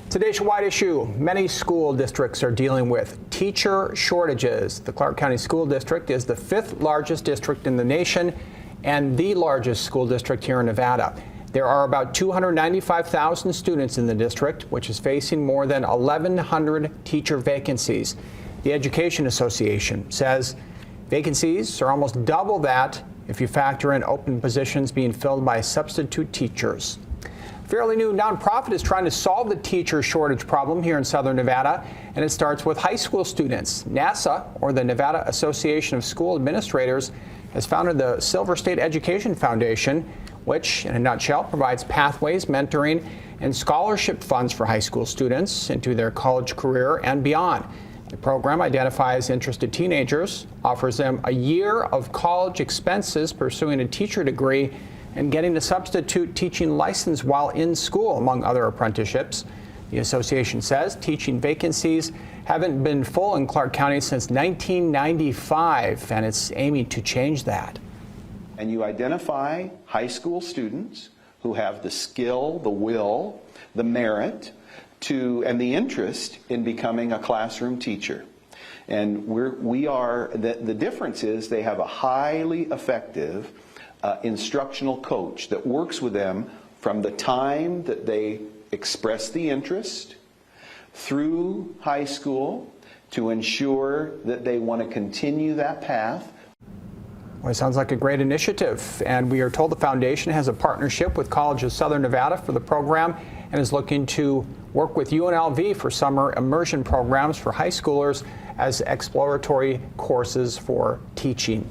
Today's wide issue. Many school districts are dealing with teacher shortages. The Clark County School District is the 5th largest district in the nation and the largest school district here in Nevada. There are about 295,000 students in the district, which is facing more than 1,100 teacher vacancies. The Education Association says vacancies are almost double that if you factor in open positions being filled by substitute teachers. A fairly new nonprofit is trying to solve the teacher shortage problem here in Southern Nevada, and it starts with high school students. NASA, or the Nevada Association of School Administrators, has founded the Silver State Education Foundation, which, in a nutshell, provides pathways, mentoring, and scholarship funds for high school students into their college career and beyond. The program identifies interested teenagers, offers them a year of college expenses pursuing a teacher degree, and getting a substitute teaching license while in school, among other apprenticeships. The association says teaching vacancies haven't been full in Clark County since 1995, and it's aiming to change that. And you identify high school students who have the skill, the will, the merit, and the interest in becoming a classroom teacher. And the difference is they have a highly effective instructional coach that works with them from the time that they express the interest through high school to ensure that they want to continue that path. Well, it sounds like a great initiative, and we are told the foundation has a partnership with College of Southern Nevada for the program and is looking to work with UNLV for summer immersion programs for high schoolers as exploratory courses for teaching.